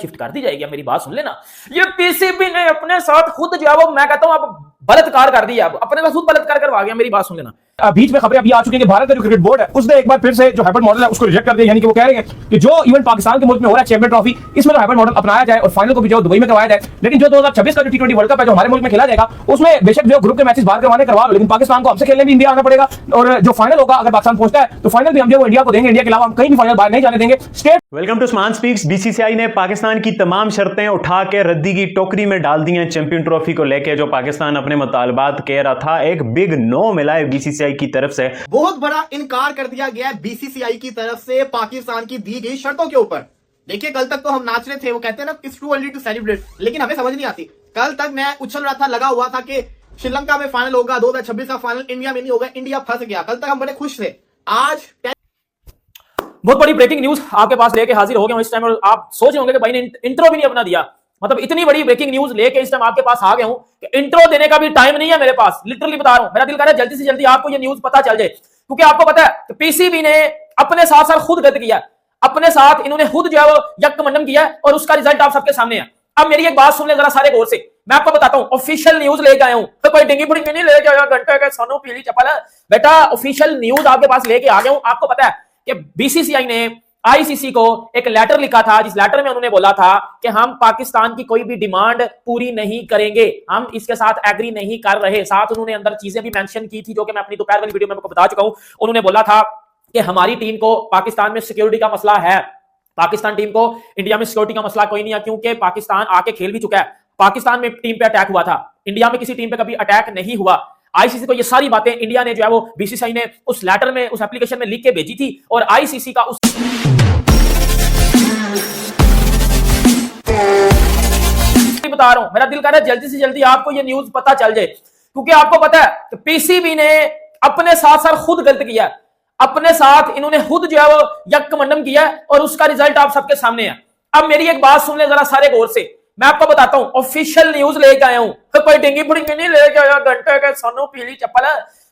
Shift कर दी जाएगी। मेरी बात सुन लेना, ये पीसीबी ने अपने साथ खुद जो है वो, मैं कहता हूं अब बलात्कार कर दिया, अपने साथ खुद बलात्कार करवा गया। मेरी बात सुन लेना। बीच में खबरें अभी आ चुकी है कि भारत का जो क्रिकेट बोर्ड है उसने एक बार फिर से जो हाइब्रिड मॉडल है उसको रिजेक्ट कर दिया। यानी कि वो कह रहे हैं कि जो इवेंट पाकिस्तान के मुल्क में हो रहा है चैंपियन ट्रॉफी, इसमें जो हाइब्रिड मॉडल अपनाया जाए और फाइनल को भी जो दुबई में करवाया जाए। लेकिन जो 2026 का जो T20 वर्ल्ड कप है जो हमारे मुल्क में खेला जाएगा उसमें बेशक जो ग्रुप के मैचेस बाहर करवाने करवा लो, लेकिन पाकिस्तान को हमसे खेलने भी इंडिया आना पड़ेगा। और जो फाइनल होगा अगर पाकिस्तान पहुंचता है तो फाइनल भी हम जो इंडिया को देंगे, इंडिया के अलावा हम कहीं भी फाइनल बाहर नहीं जाने देंगे। State welcome to Usman speaks. BCCI ने पाकिस्तान की तमाम शर्तें उठा के रद्दी की टोकरी में डाल दी हैं। चैंपियन ट्रॉफी को लेकर जो पाकिस्तान अपने मुतालबात कह रहा था, एक बिग नो मिला है बीसीसीआई की तरफ से। बहुत बड़ा इनकार कर दिया गया है बीसीसीआई की तरफ से पाकिस्तान की दी गई शर्तों के ऊपर। देखिए कल तक तो हम नाच रहे थे, वो कहते हैं ना it's too early to celebrate, लेकिन हमें समझ नहीं आती। कल तक मैं उछल रहा था, लगा हुआ था कि श्रीलंका में फाइनल होगा, 2026 का फाइनल इंडिया में नहीं होगा, इंडिया फंस गया। कल तक हम बड़े खुश थे। आज बहुत बड़ी ब्रेकिंग न्यूज आपके पास लेके हाजिर हो गया हूं इस टाइम। और आप सोच रहे होंगे कि भाई ने इंट्रो भी नहीं अपना दिया, मतलब इतनी बड़ी ब्रेकिंग न्यूज लेके इस टाइम आपके पास आ गया हूं कि इंट्रो देने का भी टाइम नहीं है मेरे पास। लिटरली बता रहा हूं, मेरा दिल कर रहा है जल्दी से जल्दी आपको ये न्यूज पता चल जाए, क्योंकि आपको पता है कि पीसीबी ने अपने साथ साथ खुद गलत किया, अपने साथ इन्होंने खुद जो है वो यकमंडम किया और उसका रिजल्ट आप सबके सामने है। अब मेरी एक बात सुन ले जरा सारे गौर से, मैं आपको बताता हूं, ऑफिशियल न्यूज लेके आया हूं, तो कोई डिंगी बुड़ी नहीं लेके आया घंटे के सोनू पीली चपल बेटा। ऑफिशियल न्यूज आपके पास लेके आ गया हूं। आपको पता है कि बीसीसीआई ने आईसीसी को एक लेटर लिखा था, जिस लेटर में उन्होंने बोला था कि हम पाकिस्तान की कोई भी डिमांड पूरी नहीं करेंगे, हम इसके साथ एग्री नहीं कर रहे। साथ उन्होंने अंदर चीजें भी मेंशन की थी जो कि मैं अपनी दोपहर वाली वीडियो में आपको बता चुका हूं। उन्होंने बोला था कि हमारी टीम को पाकिस्तान में सिक्योरिटी का मसला है, पाकिस्तान टीम को इंडिया में सिक्योरिटी का मसला कोई नहीं है, क्योंकि पाकिस्तान आके खेल भी चुका है। पाकिस्तान में टीम पे अटैक हुआ था, इंडिया में किसी टीम पे कभी अटैक नहीं हुआ। आईसीसी को ये सारी बातें इंडिया ने जो है वो बीसीसीआई ने उस लेटर में, उस एप्लीकेशन में लिख के भेजी थी। और आईसीसी का उस बता रहा हूं, मेरा दिल कर रहा है जल्दी से जल्दी आपको ये न्यूज पता चल जाए, क्योंकि आपको पता है कि पीसीबी ने अपने साथ साथ खुद गलत किया, अपने साथ इन्होंने खुद जो है वो यकमंडम किया और उसका रिजल्ट आप सबके सामने है। अब मेरी एक बात सुन ले जरा सारे गौर से, मैं आपको बताता हूं, ऑफिशियल न्यूज लेके आया हूं, तो कोई डिंगी बुड़ी नहीं लेके आया घंटे के सोनू पीली चप्पल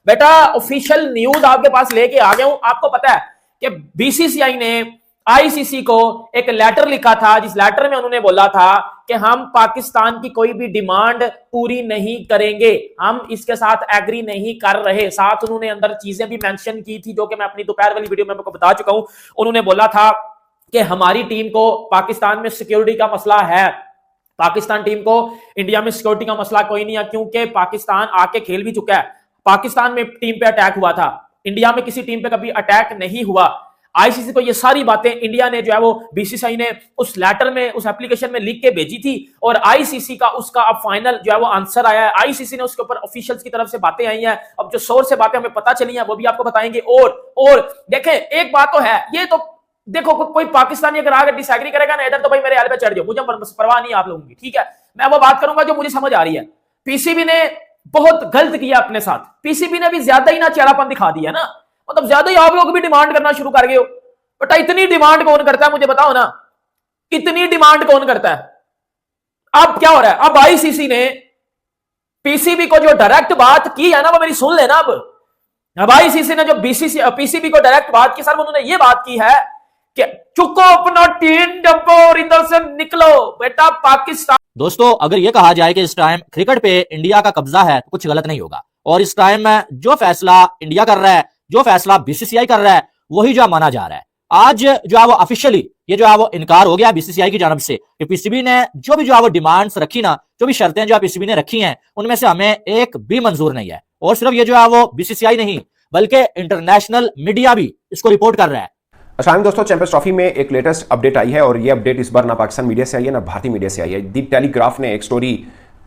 बेटा। ऑफिशियल न्यूज आपके पास लेके आ गया हूं। आपको पता है कि बीसीसीआई ने आईसीसी को एक लेटर लिखा था, जिस लेटर में उन्होंने बोला था कि हम पाकिस्तान की कोई भी डिमांड पूरी नहीं करेंगे, हम इसके साथ एग्री नहीं कर रहे। साथ उन्होंने अंदर चीजें भी मेंशन की थी जो कि मैं अपनी दोपहर वाली वीडियो में आपको बता चुका हूं। उन्होंने बोला था कि हमारी टीम को पाकिस्तान में सिक्योरिटी का मसला है, पाकिस्तान टीम को इंडिया में सिक्योरिटी का मसला कोई नहीं है, क्योंकि पाकिस्तान आके खेल भी चुका है। पाकिस्तान में टीम पे अटैक हुआ था, इंडिया में किसी टीम पे कभी अटैक नहीं हुआ। आईसीसी को ये सारी बातें इंडिया ने जो है वो बीसीसीआई ने उस लेटर में, उस एप्लीकेशन में लिख के भेजी थी। और आईसीसी का उसका अब फाइनल जो है वो आंसर आया है। आईसीसी ने उसके ऊपर ऑफिशियल्स की तरफ से बातें आई हैं, अब जो सोर्स से बातें हमें पता चली हैं वो भी आपको बताएंगे। और देखें एक बात तो है, ये तो देखो कोई पाकिस्तानी अगर आगे डिसएग्री करेगा ना इधर, तो भाई मेरे हाल पे चढ़ जाओ, मुझे परवाह नहीं आप लोगों की, ठीक है। मैं वो बात करूंगा जो मुझे समझ आ रही है। पीसीबी ने बहुत गलत किया अपने साथ, पीसीबी ने भी ज्यादा ही ना चेहरापन दिखा दिया ना, मतलब ज्यादा ही आप लोग भी डिमांड करना शुरू कर गए हो। बेटा इतनी डिमांड कौन करता है मुझे बताओ ना, इतनी डिमांड कौन करता है? अब क्या हो रहा है, अब आईसीसी ने पीसीबी को जो डायरेक्ट बात की है ना वो मेरी सुन लेना। अब आईसीसी ने जो पीसीबी को डायरेक्ट बात की सर, उन्होंने ये बात की है कि चुको अपना टीम डंपो और इधर से निकलो बेटा पाकिस्तान। दोस्तों अगर ये कहा जाए कि इस टाइम क्रिकेट पे इंडिया का कब्जा है तो कुछ गलत नहीं होगा। और इस टाइम में जो फैसला इंडिया कर रहा है, जो फैसला बीसीसीआई कर रहा है, वही जो माना जा रहा है। आज जो है वो ऑफिशियली ये जो है वो इनकार हो गया बीसीसीआई की जानब से कि पीसीबी ने जो भी जो है वो डिमांड्स रखी ना, जो भी शर्तें जो पीसीबी ने रखी हैं, उनमें से हमें एक भी मंजूर नहीं है। और सिर्फ ये जो है वो बीसीसीआई नहीं बल्कि इंटरनेशनल मीडिया भी इसको रिपोर्ट कर रहा है। अस्सलाम दोस्तों, चैंपियंस ट्रॉफी में एक लेटेस्ट अपडेट आई है और ये अपडेट इस बार ना पाकिस्तान मीडिया से आई है ना भारतीय मीडिया से आई है। दी टेलीग्राफ ने एक स्टोरी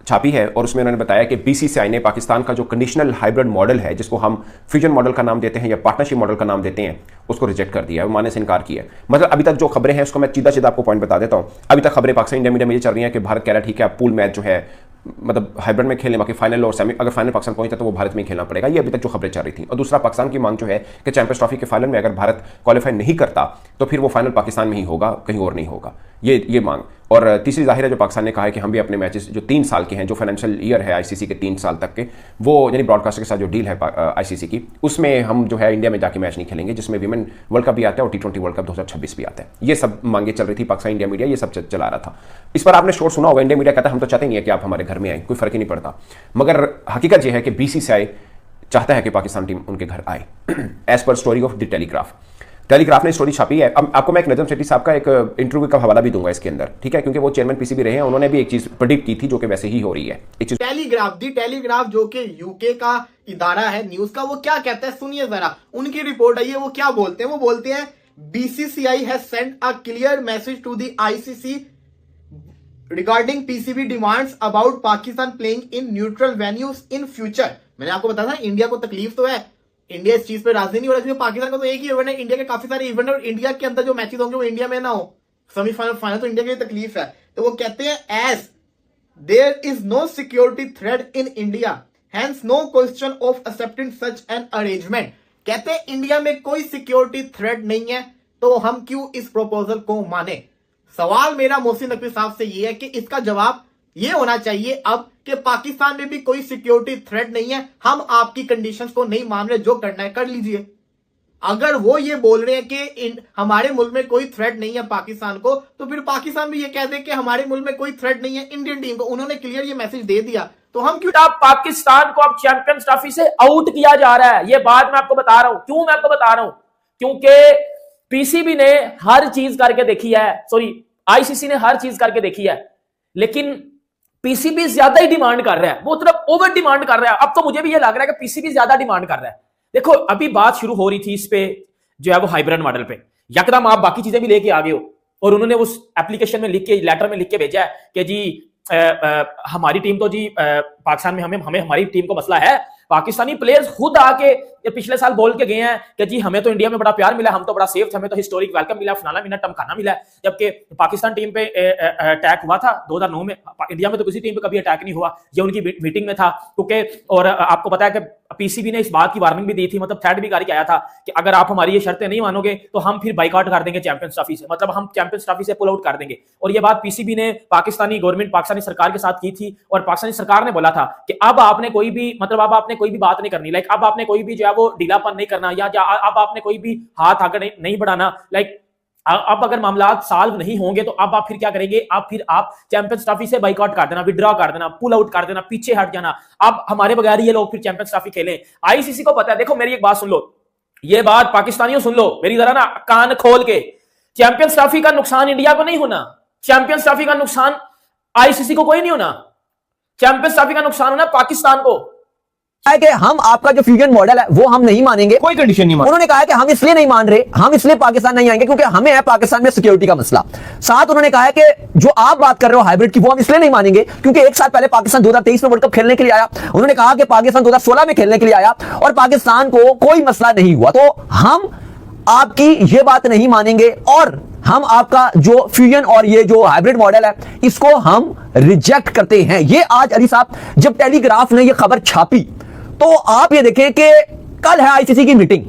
छापी है और उसमें उन्होंने बताया कि बीसीसीआई ने पाकिस्तान का जो कंडीशनल हाइब्रिड मॉडल है, जिसको हम फ्यूजन मॉडल का नाम देते हैं या पार्टनरशिप मॉडल का नाम देते हैं, उसको रिजेक्ट कर दिया है, मानने से इनकार किया है। मतलब अभी तक जो खबरें हैं उसको मैं सीधा आपको पॉइंट बता देता हूं। अभी तक खबरें पाकिस्तान इंडिया मीडिया में ये चल रही हैं कि भारत कह रहा है ठीक है, पूल मैच जो है मतलब हाइब्रिड में खेलने, बाकी फाइनल और सेमी, अगर फाइनल पाकिस्तान पहुंचता तो वो भारत में ही खेलना पड़ेगा। ये अभी तक जो खबरें चल रही थी। और दूसरा, पाकिस्तान की मांग जो है कि चैंपियंस ट्रॉफी के फाइनल में अगर भारत क्वालिफाई नहीं करता तो फिर वो फाइनल पाकिस्तान में ही होगा, कहीं और नहीं होगा, ये मांग। और तीसरी जाहिर है जो पाकिस्तान ने कहा है कि हम भी अपने मैचेस जो 3 साल के हैं, जो फाइनेंशियल ईयर है आईसीसी के 3 साल तक के, वो यानी ब्रॉडकास्टर के साथ जो डील है आईसीसी की, उसमें हम जो है इंडिया में जाके मैच नहीं खेलेंगे, जिसमें विमेन वर्ल्ड कप भी आता है और T20 वर्ल्ड कप 2026 भी आता है। ये सब मांगे चल रही थी, पाकिस्तान इंडिया मीडिया ये सब चला रहा था। इस पर आपने शोर सुना होगा, इंडिया मीडिया कहता है हम तो चाहते नहीं है कि आप हमारे घर में आए, कोई फर्क ही नहीं पड़ता। मगर हकीकत यह है कि बीसीसीआई चाहता है कि पाकिस्तान टीम उनके घर आए, as per story of the Telegraph ने स्टोरी छापी है। अब आपको मैं एक नजम सेठी साहब का एक इंटरव्यू का हवाला भी दूंगा इसके अंदर, ठीक है, क्योंकि वो चेयरमैन पीसीबी रहे हैं, उन्होंने भी एक चीज प्रेडिक्ट की थी जो कि वैसे ही हो रही है। एक चीज टेलीग्राफ जो कि यूके का इदारा है न्यूज का, वो क्या कहता है सुनिए जरा, उनकी रिपोर्ट आई है, वो क्या बोलते हैं। वो बोलते हैं BCCI has sent a clear message to the ICC regarding PCB demands about Pakistan playing in neutral venues in future. मैंने आपको बताया था इंडिया को तकलीफ तो है, इंडिया इस चीज पे राजी नहीं हो रहा है, पाकिस्तान का तो एक ही इवेंट है, इंडिया के काफी सारे इवेंट और इंडिया के अंदर जो मैचेस होंगे वो इंडिया में ना हो, सेमीफाइनल फाइनल, तो इंडिया की तकलीफ है। तो वो कहते हैं as there is no security threat in India hence no question of accepting such an arrangement. कहते हैं इंडिया में कोई सिक्योरिटी थ्रेट नहीं है, तो हम क्यों इस प्रपोजल को माने। सवाल मेरा मोहसिन नकवी साहब से ये है कि इसका जवाब ये होना चाहिए अब कि पाकिस्तान में भी कोई सिक्योरिटी थ्रेट नहीं है, हम आपकी कंडीशंस को नहीं मान रहे, जो करना है कर लीजिए। अगर वो ये बोल रहे हैं कि हमारे मुल्क में कोई थ्रेट नहीं है पाकिस्तान को, तो फिर पाकिस्तान भी ये कह दे कि हमारे मुल्क में कोई थ्रेट नहीं है इंडियन टीम को। उन्होंने क्लियर ये मैसेज दे दिया, तो हम क्यों पाकिस्तान को अब चैंपियंस ट्रॉफी से आउट किया जा रहा है। ये बात मैं आपको बता रहा हूं, क्यों मैं आपको बता रहा हूं, क्योंकि पीसीबी ने हर चीज करके देखी है, सॉरी आईसीसी ने हर चीज करके देखी है, लेकिन पीसीबी ज्यादा ही डिमांड कर रहा है, वो तरफ ओवर डिमांड कर रहा है। अब तो मुझे भी ये लग रहा है कि पीसीबी ज्यादा डिमांड कर रहा है। देखो अभी बात शुरू हो रही थी इस पे जो है वो हाइब्रिड मॉडल पे, यकदम आप बाकी चीजें भी लेके आ गए हो, और उन्होंने उस एप्लीकेशन में लिख के, लेटर में लिख के भेजा है कि जी हमारी टीम तो जी पाकिस्तान में हमें हमारी टीम को मसला है। पाकिस्तानी प्लेयर्स खुद आके पिछले साल बोल के गए हैं कि जी हमें तो इंडिया में बड़ा प्यार मिला, हम तो बड़ा सेफ थे, हमें तो हिस्टोरिक वेलकम मिला, फलाना मिला, टमकाना मिला। जबकि पाकिस्तान टीम पे अटैक हुआ था 2009 में, इंडिया में तो किसी टीम पे कभी अटैक नहीं हुआ, ये उनकी मीटिंग में था। क्योंकि और आपको पता है कि पीसीबी ने इस बात की वार्निंग भी दी थी, मतलब थ्रेट भी करके आया था कि अगर आप हमारी ये शर्तें नहीं मानोगे तो हम फिर बाइकआउट कर देंगे चैंपियंस ट्रॉफी से, मतलब हम चैंपियंस ट्रॉफी से पुल आउट कर देंगे। और ये बात पीसीबी ने पाकिस्तानी गवर्नमेंट, पाकिस्तानी सरकार के साथ की थी, और पाकिस्तानी सरकार ने बोला था कि अब आपने कोई भी, मतलब अब आपने कोई भी बात नहीं करनी, लाइक अब आपने कोई भी जो है वो ढीलापन नहीं करना, या अब आपने कोई भी हाथ आगे नहीं बढ़ाना। लाइक अब अगर मामला सॉल्व नहीं होंगे तो अब आप फिर क्या करेंगे, आप चैंपियंस ट्रॉफी से बाइकआउट कर देना, विड्रॉ कर देना, पुल आउट कर देना, पीछे हट जाना, अब हमारे बगैर ये लोग फिर चैंपियंस ट्रॉफी खेलें। आईसीसी को पता है। देखो मेरी एक बात सुन लो, ये बात पाकिस्तानियों सुन लो मेरी जरा ना कान खोल के, चैंपियंस ट्रॉफी का नुकसान इंडिया को नहीं होना, चैंपियंस ट्रॉफी का नुकसान आईसीसी को कोई नहीं होना, चैंपियंस ट्रॉफी का नुकसान होना पाकिस्तान को। है कि हम आपका जो फ्यूजन मॉडल है वो हम नहीं मानेंगे, कोई कंडीशन नहीं मान। उन्होंने कहा है कि हम इसलिए नहीं मान रहे, हम इसलिए पाकिस्तान नहीं आएंगे क्योंकि हमें है पाकिस्तान में सिक्योरिटी का मसला। साथ उन्होंने कहा है कि जो आप बात कर रहे हो हाइब्रिड की, वो हम इसलिए नहीं मानेंगे क्योंकि एक साल पहले पाकिस्तान 2023 में वर्ल्ड कप खेलने के लिए आया, उन्होंने कहा कि पाकिस्तान 2016 में खेलने के लिए आया और पाकिस्तान को कोई मसला नहीं हुआ, तो हम आपकी ये बात नहीं मानेंगे और हम आपका जो फ्यूजन और ये जो हाइब्रिड मॉडल है इसको हम रिजेक्ट करते हैं। ये आज अली साहब जब टेलीग्राफ ने ये खबर छापी तो आप ये देखें कि कल है आईसीसी की मीटिंग,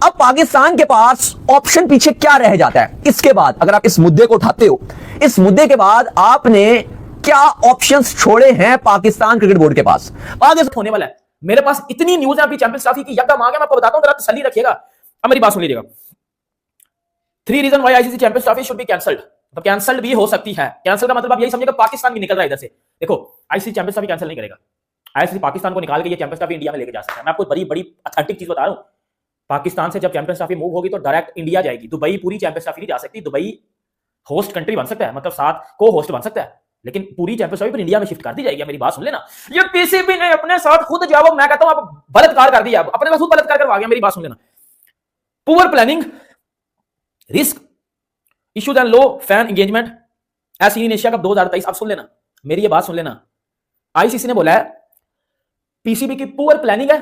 अब पाकिस्तान के पास ऑप्शन पीछे क्या रह जाता है। इसके बाद अगर आप इस मुद्दे को उठाते हो, इस मुद्दे के बाद आपने क्या ऑप्शंस छोड़े हैं पाकिस्तान क्रिकेट बोर्ड के पास। आगे होने वाला है, मेरे पास इतनी न्यूज है अभी चैंपियंस ट्रॉफी की, यकदम आगे मैं आपको बताता हूं, जरा तसल्ली रखिएगा। अब मेरी बात सुन लीजिएगा, 3 reason why ICC champions trophy should be cancelled. तो कैंसल्ड भी हो सकती है, कैंसल का मतलब आप यही समझिएगा पाकिस्तान भी निकल रहा है इधर से। देखो आईसीसी चैंपियंस ट्रॉफी कैंसिल नहीं करेगा, आईसीसी पाकिस्तान को निकाल के ये चैंपियंस ट्रॉफी इंडिया में लेके जा सकता है। मैं आपको बड़ी बड़ी ऑथेंटिक चीज बता रहा हूं, पाकिस्तान से जब चैंपियंस ट्रॉफी मूव होगी तो डायरेक्ट इंडिया जाएगी, दुबई पूरी चैंपियंस ट्रॉफी नहीं जा सकती, दुबई होस्ट कंट्री बन सकता है, मतलब साथ को होस्ट बन सकता है, लेकिन पूरी चैंपियंस ट्रॉफी इंडिया में शिफ्ट कर दी जाएगी। मेरी बात सुन लेना, ये पीसीबी ने अपने साथ खुद जवाब, मैं कहता हूं आप बलात्कार कर दिया, अपने साथ खुद बलात्कार करवा गया। मेरी बात सुन लेना, poor planning, risk issues and low fan engagement as seen in Asia cup 2023। आप सुन लेना, मेरी ये बात सुन लेना, आईसीसी ने बोला है पीसीबी की पुअर प्लानिंग है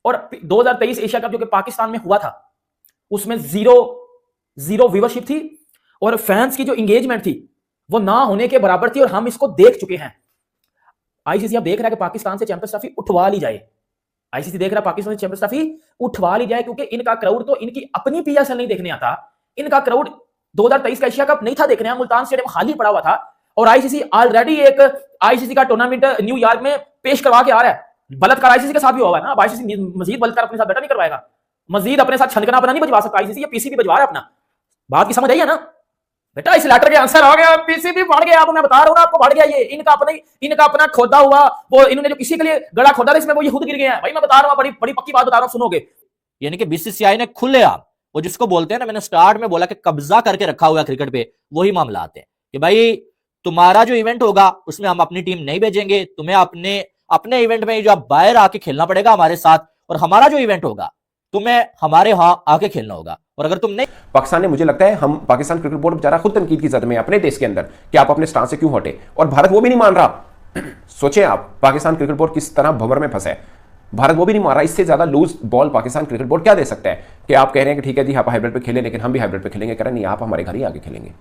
और 2023 एशिया कप जो कि पाकिस्तान में हुआ था उसमें जीरो व्यूअरशिप थी और फैंस की जो एंगेजमेंट थी वो ना होने के बराबर थी, और हम इसको देख चुके हैं। आईसीसी अब देख रहा है कि पाकिस्तान से चैंपियंस ट्रॉफी उठवा ली जाए, आईसीसी देख रहा है पाकिस्तान से चैंपियंस ट्रॉफी उठवा ली जाए, क्योंकि इनका क्राउड तो इनकी अपनी पीएसएल नहीं देखने आता, इनका क्राउड 2023 का एशिया कप नहीं था देखने, मुल्तान स्टेडियम खाली पड़ा हुआ था और आईसीसी ऑलरेडी एक आईसीसी का टूर्नामेंट न्यूयॉर्क में पेश करवा के आ रहा है। बलात्कार आईसीसी के साथ भी हुआ है ना, अब आईसीसी मजीद बलात्कार अपने साथ बेटा नहीं करवाएगा, मजीद अपने साथ छनकना अपना नहीं बजवा सकता आईसीसी, ये पीसीबी बजवा रहा है अपना। बात की समझ आई है ना बेटा? इस लेटर के आंसर आ गया, पीसीबी बढ़ गया, अब मैं बता रहा हूं ना आपको, बढ़ गया ये इनका अपना खोदा हुआ, वो इन्होंने जो किसी के लिए गड़ा खोदा था इसमें वो ये खुद गिर गए हैं भाई, मैं बता रहा हूं, बड़ी बड़ी पक्की बात बता रहा हूं, सुनोगे। यानी कि बीसीसीआई ने खुलेआम, वो जिसको बोलते हैं ना, मैंने स्टार्ट में बोला कि कब्जा करके रखा हुआ है क्रिकेट पे, वही मामला आते हैं कि भाई तुम्हारा जो इवेंट होगा उसमें हम अपनी टीम नहीं भेजेंगे, तुम्हें अपने इवेंट में जो बाहर आके खेलना पड़ेगा हमारे साथ, और हमारा जो इवेंट होगा तुम्हें हमारे यहां आके खेलना होगा, और अगर तुम नहीं। पाकिस्तान ने, मुझे लगता है हम पाकिस्तान क्रिकेट बोर्ड बेचारा खुद तनकीद की जद में अपने देश के अंदर कि आप अपने स्टांस से क्यों हटे, और भारत वो भी नहीं मान रहा। सोचें आप, पाकिस्तान क्रिकेट बोर्ड किस तरह भंवर में फंसा है, भारत वो भी नहीं मार रहा। इससे ज्यादा loose ball Pakistan cricket board क्या दे सकता है कि आप कह रहे हैं कि ठीक है जी आप हाइब्रिड पे खेलें, लेकिन हम भी हाइब्रिड पे खेलेंगे, कह रहे नहीं आप हमारे घर ही आगे खेलेंगे।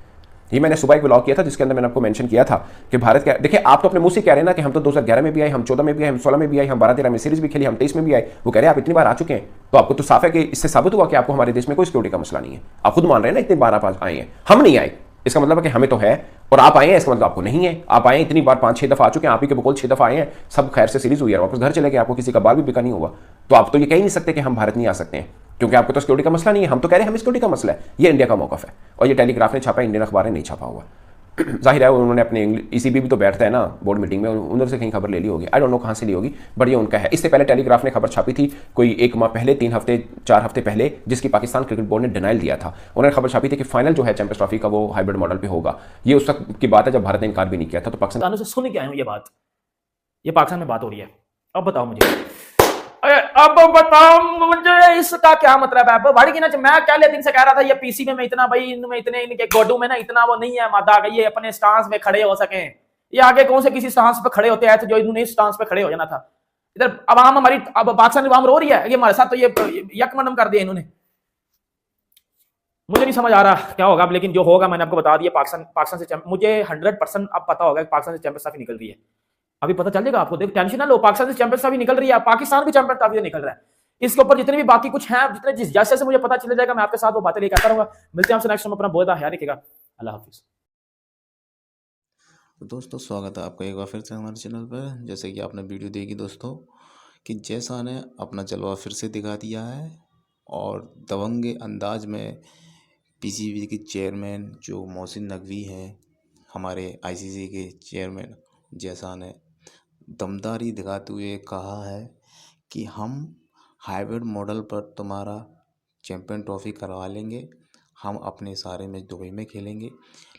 ये मैंने सुबह एक व्लॉग किया था जिसके अंदर मैंने आपको मेंशन किया था कि भारत क्या, देखिए आप तो अपने मुंह से कह रहे हैं ना कि हम तो 2011 में भी आए, हम 14 में भी आए, हम 16 में भी आए, हम 12-13 में सीरीज भी खेली, हम 23 में भी आए, वो कह रहे हैं आप इतनी बार आ चुके हैं, तो आपको तो साफ है कि इससे साबित हुआ कि आपको हमारे देश में कोई सिक्योरिटी का मसला नहीं है। आप खुद मान रहे हैं ना इतनी बार आप आए हैं, हम नहीं आए, इसका मतलब है कि हमें तो है, और आप आए हैं इसका मतलब आपको नहीं है। आप आए इतनी बार 5-6 दफा आ चुके हैं, आप ही के बकौल 6 दफा आए हैं, सब खैर से सीरीज हुई है, वापस घर चले गए, आपको किसी का बाल भी बिका नहीं हुआ, तो आप तो ये कह ही नहीं सकते कि हम भारत नहीं आ सकते हैं, क्योंकि आपको तो सिक्योरिटी का मसला नहीं है। हम तो कह रहे हैं हमें सिक्योरिटी का मसला है, ये इंडिया का मौकफ है, और ये टेलीग्राफ ने छापा, इंडियन अखबार ने नहीं छापा हुआ। जाहिर है उन्होंने अपने ईसीबी भी तो बैठता है ना बोर्ड मीटिंग में, उधर से कहीं खबर ले ली होगी, आई डोंट नो कहां से ली होगी, बट ये उनका है। इससे पहले टेलीग्राफ ने खबर छापी थी कोई 1 माह पहले, 3 हफ्ते 4 हफ्ते पहले, जिसकी पाकिस्तान क्रिकेट बोर्ड ने डिनाइल दिया था। उन्होंने खबर छापी थी कि फाइनल जो है चैंपियंस ट्रॉफी का वो हाइब्रिड मॉडल पे होगा। ये उस वक्त की बात है जब भारत ने इनकार भी नहीं किया था। तो पाकिस्तान से सुन के आए हूं ये बात, ये पाकिस्तान में बात हो रही है। अब बताओ मुझे, अब बताओ मुझे इसका क्या मतलब है भाई? की ना, मैं क्या दिन से कह रहा था ये पीसी में इतना भाई, इनमें इतने इनके गोडू में ना इतना वो नहीं है मादा कि ये अपने स्टांस पे खड़े हो सके। ये आगे कौन से किसी स्टांस पे खड़े होते हैं, तो जो इन्होंने स्टांस पे खड़े हो जाना था। इधर अवाम हमारी, अब पाकिस्तान अवाम रो रही है, ये हमारे साथ तो ये यकमंडम कर दिया इन्होंने। मुझे नहीं समझ आ रहा क्या होगा, लेकिन जो होगा मैंने आपको बता दिया। पाकिस्तान से मुझे 100% अब पता होगा कि पाकिस्तान से चैंपियंस ट्रॉफी निकल रही है, अभी पता चल जाएगा आपको, देख टेंशन ना लो। पाकिस्तान से चैंपियंस ट्रॉफी निकल रही है, पाकिस्तान भी चैंपियंस ट्रॉफी निकल रहा है। इसके ऊपर जितने भी बाकी कुछ हैं, जितने जैसे जैसे मुझे पता चल जाएगा मैं आपके साथ वो बातें लेकर आता रहूंगा। मिलते हैं आपसे नेक्स्ट टाइम, अपना बहुत ख्याल रखिएगा, अल्लाह हाफिज़। तो दोस्तों स्वागत है आपका एक बार फिर से हमारे चैनल पर। जैसे कि आपने वीडियो देखी दोस्तों कि जैसा ने अपना जलवा फिर से दिखा दिया है, और दबंग अंदाज में पीसीबी के चेयरमैन जो मोहसिन नकवी हैं, हमारे आईसीसी के चेयरमैन जैसा ने दमदारी दिखाते हुए कहा है कि हम हाइब्रिड मॉडल पर तुम्हारा चैंपियन ट्रॉफी करवा लेंगे, हम अपने सारे मैच दुबई में खेलेंगे,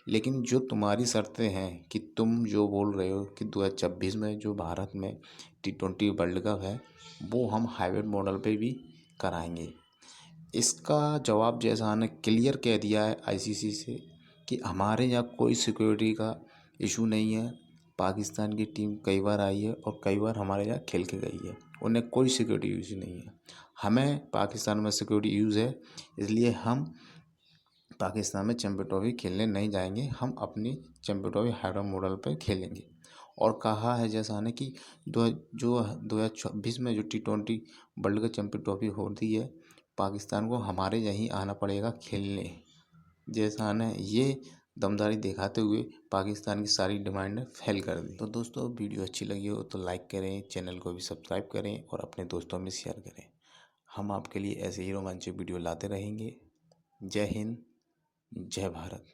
लेकिन जो तुम्हारी शर्तें हैं कि तुम जो बोल रहे हो कि 2026 में जो भारत में T20 वर्ल्ड कप है वो हम हाइब्रिड मॉडल पे भी कराएंगे। इसका जवाब जैसा ने क्लियर कह दिया है आईसीसी से कि हमारे यहाँ कोई सिक्योरिटी का इशू नहीं है। पाकिस्तान की टीम कई बार आई है और कई बार हमारे यहाँ खेल के गई है, उन्हें कोई सिक्योरिटी इशू नहीं है। हमें पाकिस्तान में सिक्योरिटी यूज़ है, इसलिए हम पाकिस्तान में चैंपियन ट्रॉफी खेलने नहीं जाएंगे, हम अपनी चैंपियन ट्रॉफी हाइब्रिड मॉडल पर खेलेंगे। और कहा है जैसा ने कि जो 2026 में जो T20 world cup champion trophy होती है, पाकिस्तान को हमारे यहीं आना पड़ेगा खेलने। जैसा ने ये दमदारी दिखाते हुए पाकिस्तान की सारी डिमांड फेल कर दी। तो दोस्तों वीडियो अच्छी लगी हो तो लाइक करें, चैनल को भी सब्सक्राइब करें और अपने दोस्तों में शेयर करें। हम आपके लिए ऐसे ही रोमांचक वीडियो लाते रहेंगे। जय हिंद, जय भारत।